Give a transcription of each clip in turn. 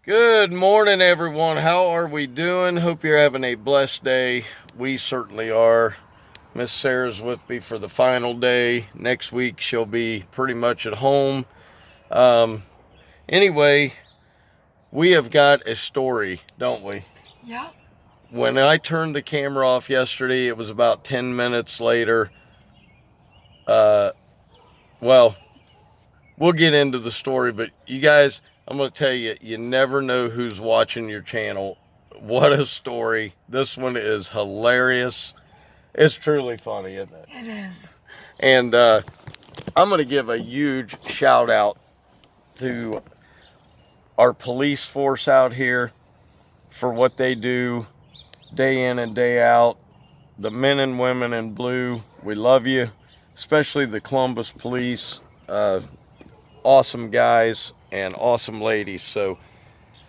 Good morning, everyone. How are we doing? Hope you're having a blessed day. We certainly are. Miss Sarah's with me for the final day. Next week she'll be pretty much at home. Anyway, we have got a story, don't we? Yeah. When I turned the camera off yesterday, it was about 10 minutes later. Well, we'll get into the story, but you guys, I'm going to tell you, you never know who's watching your channel. What a story. This one is hilarious. It's truly funny, isn't it? It is. And I'm going to give a huge shout out to our police force out here for what they do day in and day out. The men and women in blue, we love you, especially the Columbus police. Awesome guys and awesome ladies. So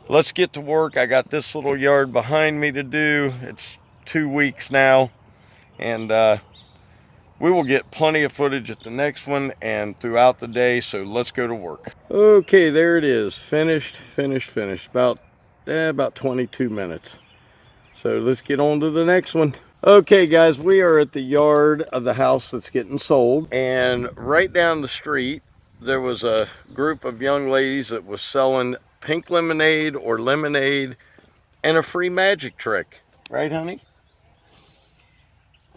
let's get to work. I got this little yard behind me to do. It's 2 weeks now, and we will get plenty of footage at the next one and throughout the day. So let's go to work. Okay, there it is. Finished. About 22 minutes. So let's get on to the next one. Okay guys, we are at the yard of the house that's getting sold, and right down the street there was a group of young ladies that was selling pink lemonade or lemonade and a free magic trick. Right, honey?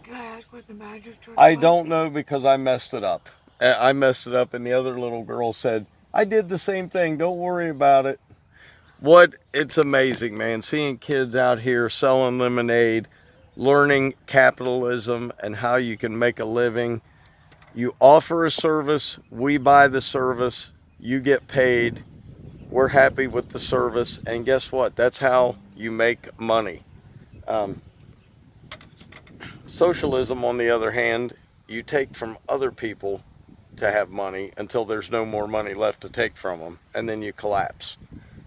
Can I ask what the magic trick I was? don't know, because I messed it up. I messed it up, and the other little girl said, I did the same thing, don't worry about it. It's amazing, man, seeing kids out here selling lemonade, learning capitalism and how you can make a living. You offer a service, we buy the service, you get paid, we're happy with the service, and guess what? That's how you make money. Socialism, on the other hand, you take from other people to have money until there's no more money left to take from them, and then you collapse.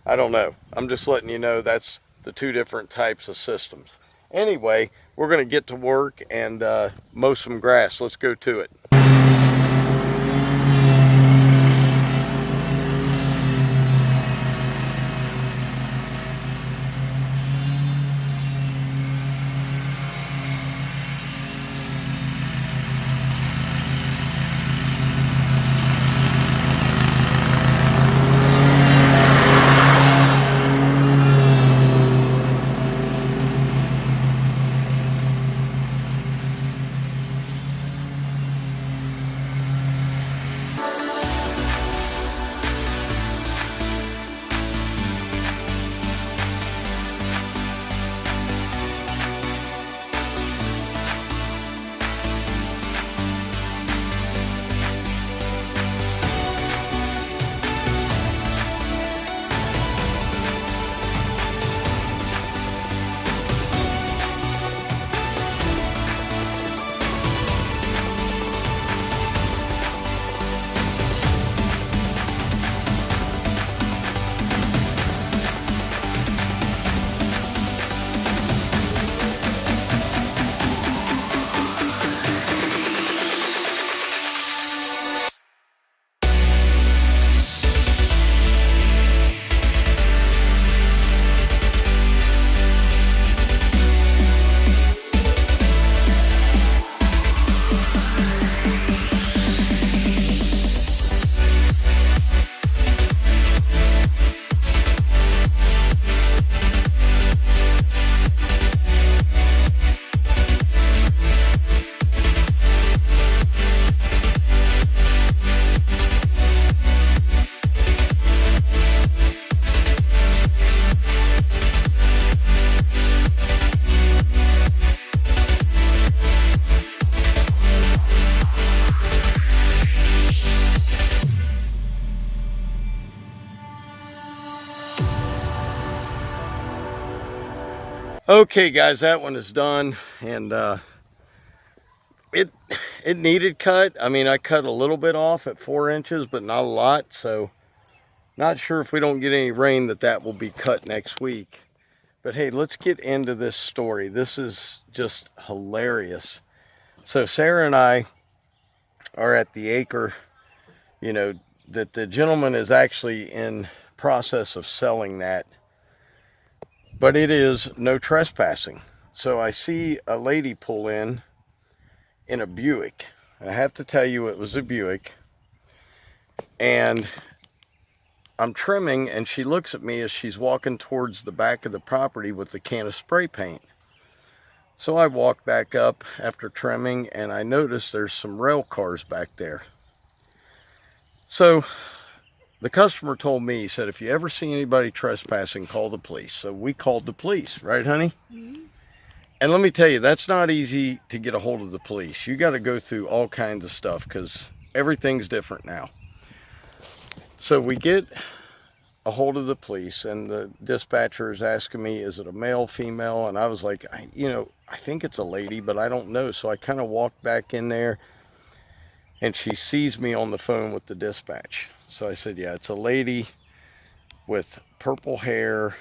I don't know. I'm just letting you know that's the two different types of systems. Anyway, we're going to get to work and mow some grass. Let's go to it. Okay guys, that one is done, and it needed cut. I mean, I cut a little bit off at 4 inches, but not a lot. So not sure if we don't get any rain that will be cut next week. But hey, let's get into this story. This is just hilarious. So Sarah and I are at the acre, you know, that the gentleman is actually in process of selling that, but it is no trespassing. So I see a lady pull in a Buick. I have to tell you, it was a Buick. And I'm trimming, and she looks at me as she's walking towards the back of the property with the can of spray paint. So I walk back up after trimming, and I notice there's some rail cars back there. So the customer told me, he said, if you ever see anybody trespassing, call the police. So we called the police, right, honey? Mm-hmm. And let me tell you, that's not easy to get a hold of the police. You got to go through all kinds of stuff because everything's different now. So we get a hold of the police, and the dispatcher is asking me, is it a male, female? And I was like, I think it's a lady, but I don't know. So I kind of walked back in there, and she sees me on the phone with the dispatch. So I said, yeah, it's a lady with purple hair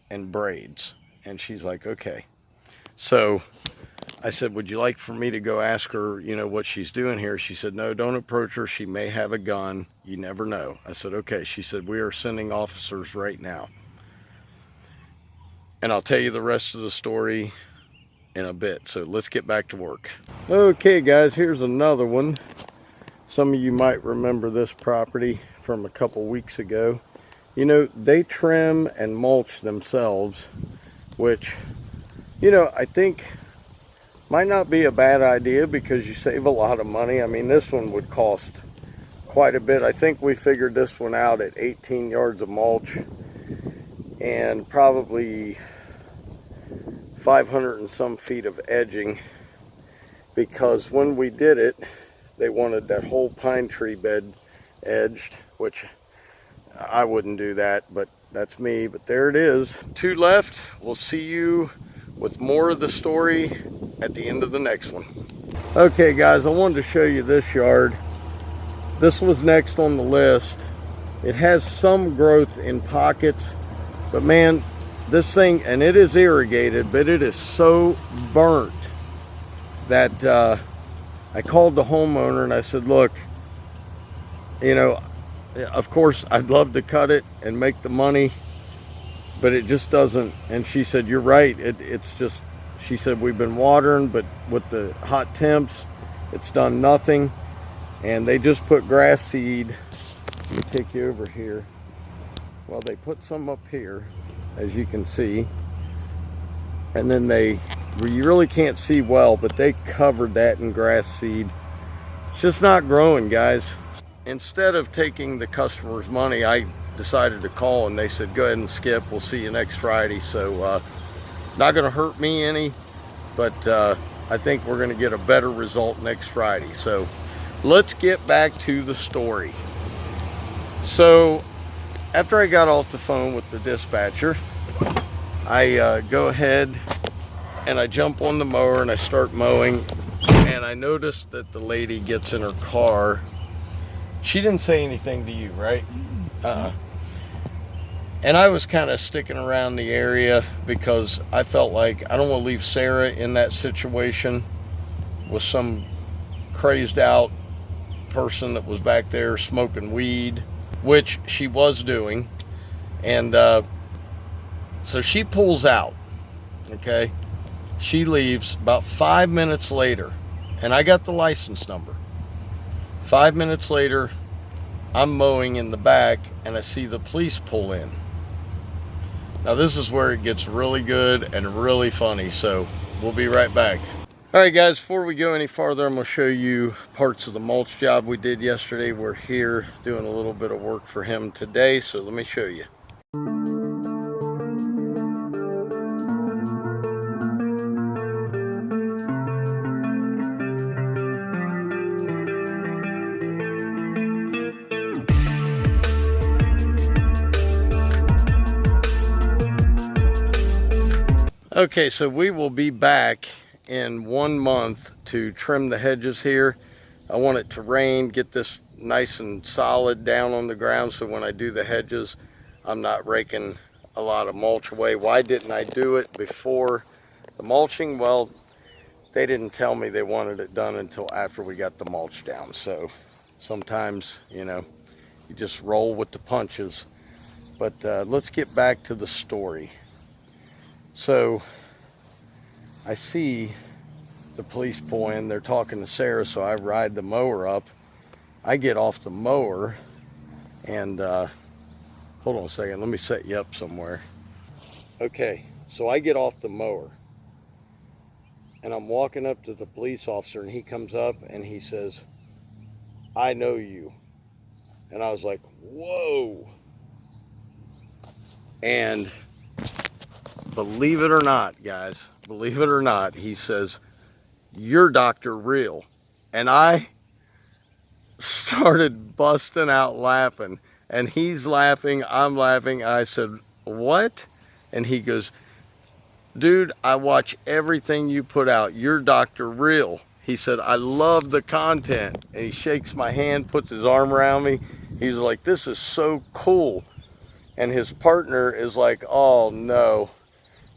and braids. And she's like, okay. So I said, would you like for me to go ask her, what she's doing here? She said, no, don't approach her. She may have a gun. You never know. I said, okay. She said, we are sending officers right now. And I'll tell you the rest of the story in a bit. So let's get back to work. Okay, guys, here's another one. Some of you might remember this property from a couple weeks ago. They trim and mulch themselves, which, I think might not be a bad idea because you save a lot of money. I mean, this one would cost quite a bit. I think we figured this one out at 18 yards of mulch and probably 500 and some feet of edging, because when we did it, they wanted that whole pine tree bed edged, which I wouldn't do that, but that's me. But there it is. 2 left. We'll see you with more of the story at the end of the next one. Okay, guys, I wanted to show you this yard. This was next on the list. It has some growth in pockets, but man, this thing, and it is irrigated, but it is so burnt that I called the homeowner and I said, look, of course I'd love to cut it and make the money, but it just doesn't. And she said, you're right, it's just, she said, we've been watering, but with the hot temps, it's done nothing. And they just put grass seed. Let me take you over here. Well, they put some up here, as you can see. And then you really can't see well, but they covered that in grass seed. It's just not growing, guys. Instead of taking the customer's money, I decided to call, and they said, go ahead and skip. We'll see you next Friday. So not going to hurt me any, but I think we're going to get a better result next Friday. So let's get back to the story. So after I got off the phone with the dispatcher, I go ahead and I jump on the mower and I start mowing, and I noticed that the lady gets in her car. She didn't say anything to you, right? And I was kind of sticking around the area because I felt like I don't want to leave Sarah in that situation with some crazed out person that was back there smoking weed, which she was doing. And so she pulls out, okay? She leaves. About 5 minutes later, and I got the license number. 5 minutes later, I'm mowing in the back and I see the police pull in. Now this is where it gets really good and really funny, so we'll be right back. All right, guys, before we go any farther, I'm going to show you parts of the mulch job we did yesterday. We're here doing a little bit of work for him today, so let me show you. Okay, so we will be back in 1 month to trim the hedges here. I want it to rain, get this nice and solid down on the ground, so when I do the hedges, I'm not raking a lot of mulch away. Why didn't I do it before the mulching? Well, they didn't tell me they wanted it done until after we got the mulch down. So sometimes, you know, you just roll with the punches. But let's get back to the story. So I see the police pull in, they're talking to Sarah, so I ride the mower up. I get off the mower and hold on a second, let me set you up somewhere. Okay, so I get off the mower and I'm walking up to the police officer, and he comes up and he says, "I know you." And I was like, whoa. And believe it or not, guys, believe it or not, he says, "You're Dr. Real." And I started busting out laughing, and he's laughing, I'm laughing. I said, "What?" And he goes, "Dude, I watch everything you put out. You're Dr. Real." He said, "I love the content." And he shakes my hand, puts his arm around me. He's like, "This is so cool." And his partner is like, "Oh no."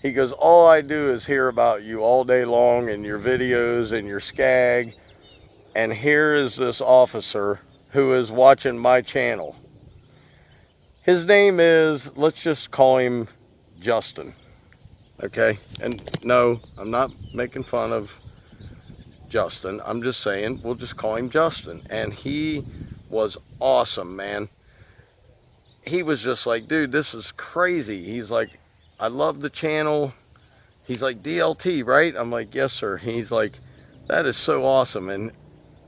He goes, "All I do is hear about you all day long and your videos and your skag. And here is this officer who is watching my channel. His name is, let's just call him Justin." Okay? And no, I'm not making fun of Justin. I'm just saying, we'll just call him Justin. And he was awesome, man. He was just like, "Dude, this is crazy." He's like, "I love the channel." He's like, "DLT, right?" I'm like, "Yes, sir." He's like, "That is so awesome." And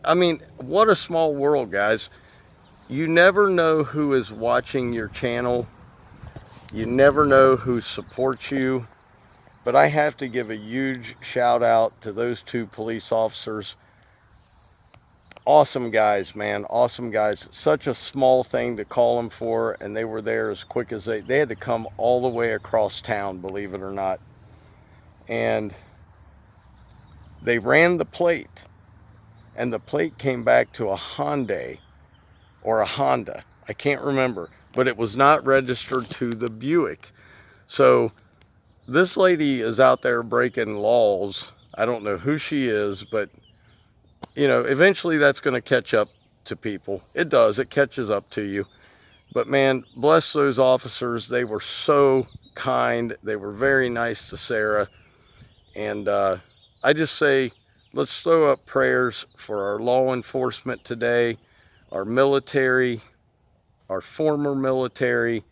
I mean, what a small world, guys. You never know who is watching your channel. You never know who supports you. But I have to give a huge shout out to those two police officers. Awesome guys, man. Awesome guys. Such a small thing to call them for, and they were there as quick as they had to come all the way across town, believe it or not. And they ran the plate, and the plate came back to a Hyundai or a Honda. I can't remember, but it was not registered to the Buick. So this lady is out there breaking laws. I don't know who she is, but you know, eventually that's going to catch up to people. It does. It catches up to you. But man, bless those officers. They were so kind. They were very nice to Sarah. And I just say, let's throw up prayers for our law enforcement today, our military, our former military,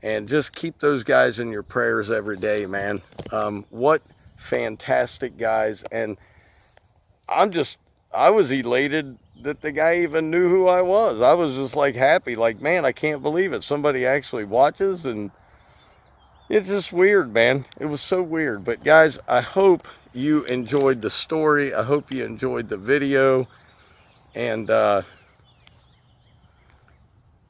and just keep those guys in your prayers every day, man. What fantastic guys. And I was elated that the guy even knew who I was. I was just like happy, like, man, I can't believe it. Somebody actually watches, and it's just weird, man. It was so weird. But guys, I hope you enjoyed the story. I hope you enjoyed the video. And I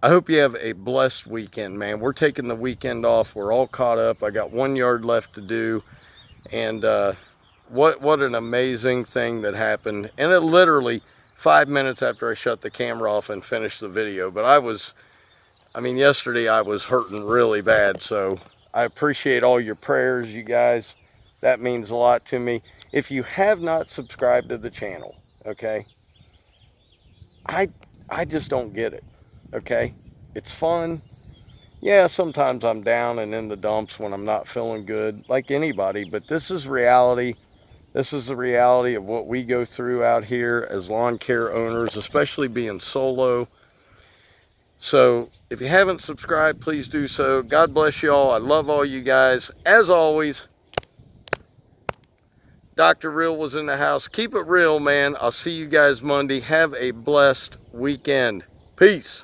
hope you have a blessed weekend, man. We're taking the weekend off. We're all caught up. I got 1 yard left to do. And what an amazing thing that happened. And it literally 5 minutes after I shut the camera off and finished the video. But I mean, yesterday I was hurting really bad. So I appreciate all your prayers, you guys. That means a lot to me. If you have not subscribed to the channel, okay, I just don't get it, okay? It's fun. Yeah, sometimes I'm down and in the dumps when I'm not feeling good, like anybody, but this is reality. This is the reality of what we go through out here as lawn care owners, especially being solo. So if you haven't subscribed, please do so. God bless you all. I love all you guys. As always, Dr. Real was in the house. Keep it real, man. I'll see you guys Monday. Have a blessed weekend. Peace.